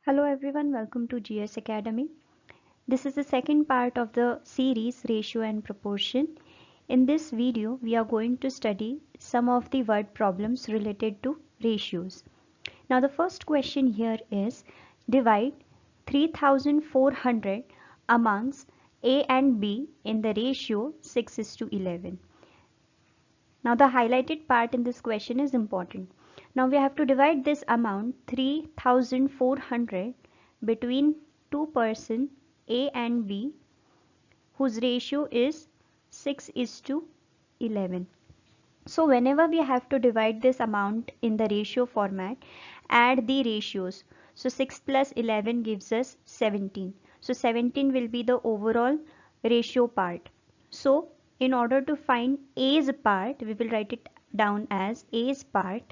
Hello everyone, welcome to GS Academy. This is the second part of the series Ratio and Proportion. In this video, we are going to study some of the word problems related to ratios. Now the first question here is divide 3400 amongst A and B in the ratio 6:11. Now the highlighted part in this question is important. Now we have to divide this amount 3400 between two persons A and B whose ratio is 6:11. So whenever we have to divide this amount in the ratio format, add the ratios. So 6 plus 11 gives us 17. So 17 will be the overall ratio part. So in order to find A's part, we will write it down as A's part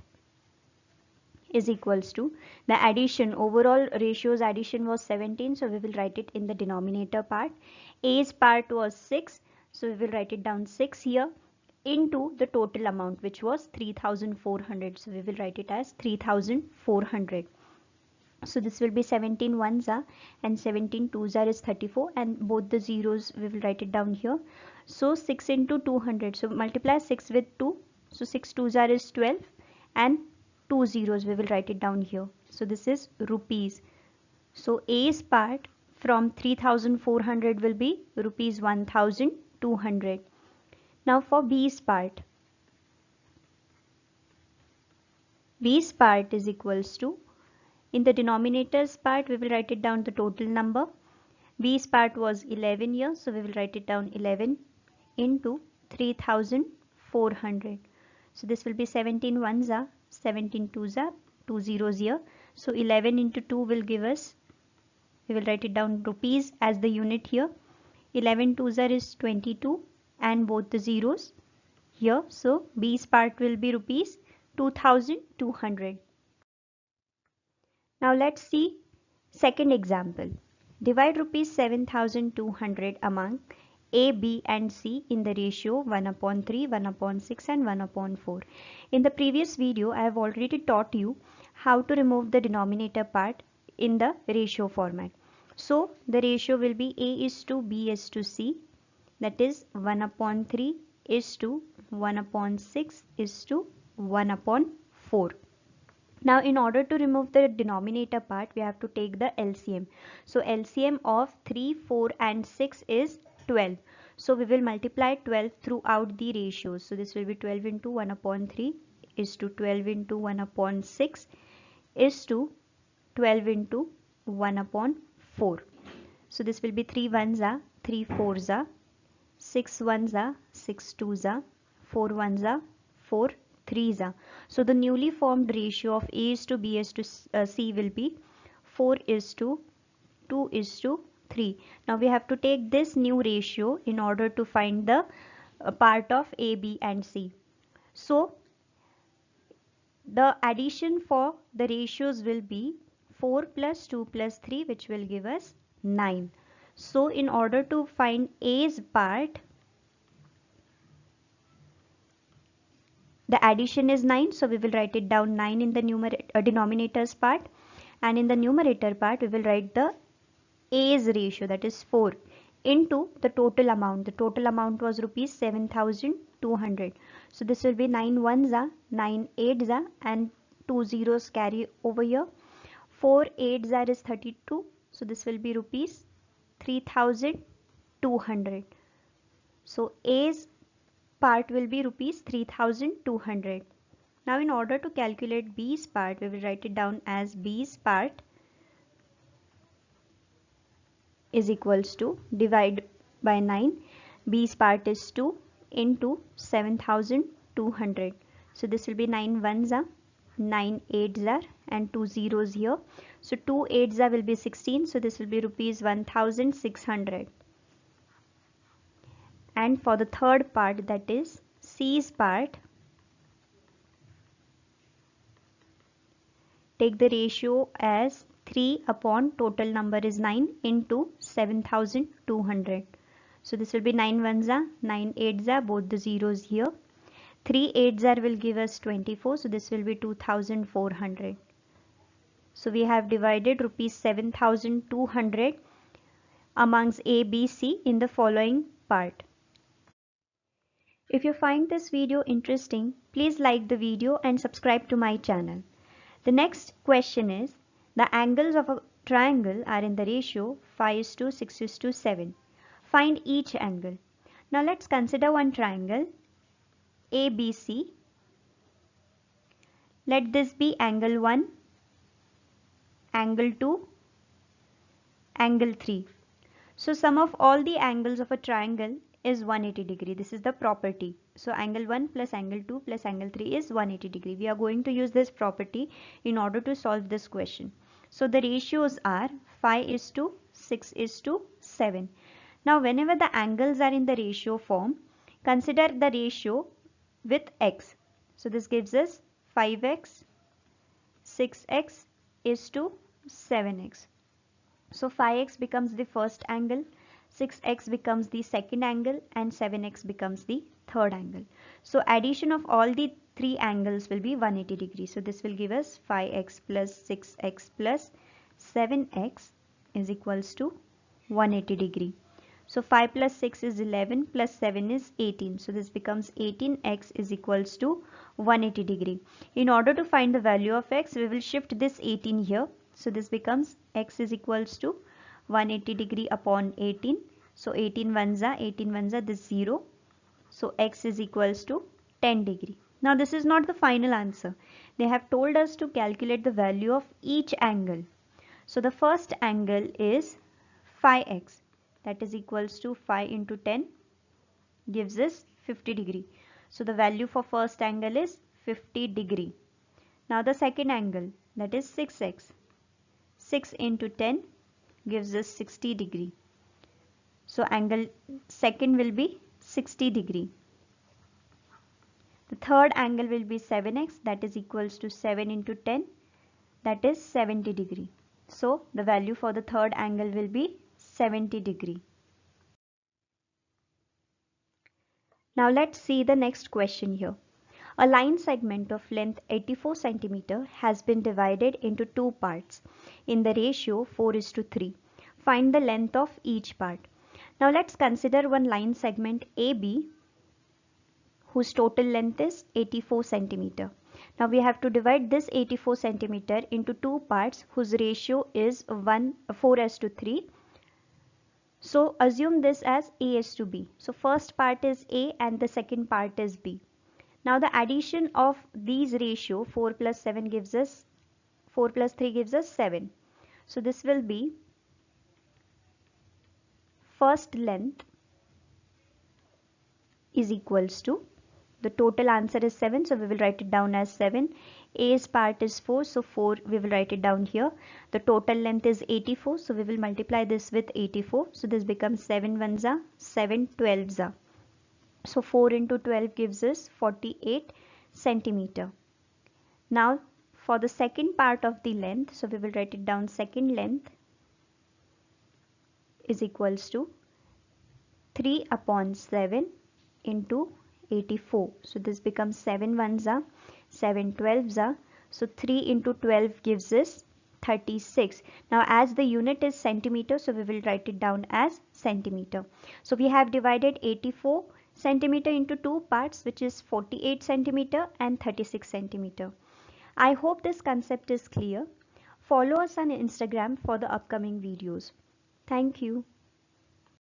is equals to the addition. Overall ratios addition was 17, so we will write it in the denominator part. A's part was 6, so we will write it down 6 here, into the total amount which was 3400, so we will write it as 3400. So this will be 17 ones are and 17 twos are is 34, and both the zeros we will write it down here. So 6 into 200, so multiply 6 with 2, so 6 twos are is 12, and 2 zeros we will write it down here. So this is rupees. So A's part from 3400 will be rupees 1200. Now for B's part, B's part is equals to, in the denominator's part we will write it down the total number. B's part was 11 here, so we will write it down 11 into 3400. So this will be 17 ones are, 17 twos are, 2 zeros here. So 11 into 2 will give us, we will write it down rupees as the unit here. 11 twos are is 22 and both the zeros here. So B's part will be rupees 2200. Now let's see second example. Divide rupees 7200 among A, B and C in the ratio 1/3, 1/6 and 1/4. In the previous video, I have already taught you how to remove the denominator part in the ratio format. So the ratio will be A is to B is to C, that is 1/3 is to 1/6 is to 1/4. Now in order to remove the denominator part, we have to take the LCM. So LCM of 3, 4 and 6 is 12. So we will multiply 12 throughout the ratios. So this will be 12 into 1/3 is to 12 into 1/6 is to 12 into 1/4. So this will be 3 ones are, 3 fours are, 6 ones are, 6 twos are, 4 ones are, 4 threes are. So the newly formed ratio of A is to B is to C will be 4 is to 2 is to 3. Now we have to take this new ratio in order to find the part of A, B and C. So the addition for the ratios will be 4 plus 2 plus 3, which will give us 9. So in order to find A's part, the addition is 9, so we will write it down 9 in the denominator's part, and in the numerator part we will write the A's ratio, that is 4, into the total amount. The total amount was rupees 7200. So this will be 9 ones are, 9 eights are, and 2 zeros carry over here. 4 eights are is 32. So this will be rupees 3200. So A's part will be rupees 3200. Now in order to calculate B's part, we will write it down as B's part is equals to, divide by 9, B's part is 2 into 7200. So this will be 9 ones are, 9 eights are, and 2 zeros here. So 2 eights are will be 16, so this will be rupees 1600. And for the third part, that is C's part, take the ratio as 3 upon total number is 9 into 7200. So this will be 9 ones are, 9 eights are, both the zeros here. 3 eights are will give us 24, so this will be 2400. So we have divided rupees 7,200 amongst A, B, C in the following part. If you find this video interesting, please like the video and subscribe to my channel. The next question is, the angles of a triangle are in the ratio 5:6:7. Find each angle. Now let's consider one triangle ABC. Let this be angle 1, angle 2, angle 3. So sum of all the angles of a triangle is 180 degree. This is the property. So angle 1 plus angle 2 plus angle 3 is 180 degree. We are going to use this property in order to solve this question. So the ratios are 5:6:7. Now whenever the angles are in the ratio form, consider the ratio with x. So this gives us 5x, 6x is to 7x. So 5x becomes the first angle, 6x becomes the second angle, and 7x becomes the third angle. So addition of all the three angles will be 180 degrees. So this will give us 5x plus 6x plus 7x is equals to 180 degree. So 5 plus 6 is 11 plus 7 is 18. So this becomes 18x is equals to 180 degree. In order to find the value of x, we will shift this 18 here. So this becomes x is equals to 180 degree upon 18. So 18 ones are this 0. So x is equals to 10 degree. Now this is not the final answer. They have told us to calculate the value of each angle. So the first angle is 5x, that is equals to 5 into 10 gives us 50 degree. So the value for first angle is 50 degree. Now the second angle, that is 6x. 6 into 10 gives us 60 degree. So angle second will be 60 degree. The third angle will be 7x, that is equals to 7 into 10, that is 70 degree. So the value for the third angle will be 70 degree. Now let's see the next question here. A line segment of length 84 cm has been divided into two parts in the ratio 4:3. Find the length of each part. Now let's consider one line segment AB whose total length is 84 cm. Now we have to divide this 84 cm into two parts whose ratio is 4:3. So assume this as A:B. So first part is A and the second part is B. Now the addition of these ratio 4 plus 7 gives us 4 plus 3 gives us 7. So this will be first length is equals to, the total answer is 7, so we will write it down as 7. A's part is 4, so 4 we will write it down here. The total length is 84, so we will multiply this with 84. So this becomes 7 ones are 7 12s are. So 4 into 12 gives us 48 centimeter. Now for the second part of the length, so we will write it down, second length is equals to 3 upon 7 into 84. So this becomes 7 ones are 7 12s are. So 3 into 12 gives us 36. Now as the unit is centimeter, so we will write it down as centimeter. So we have divided 84 centimeter into two parts, which is 48 centimeter and 36 centimeter. I hope this concept is clear. Follow us on Instagram for the upcoming videos. Thank you.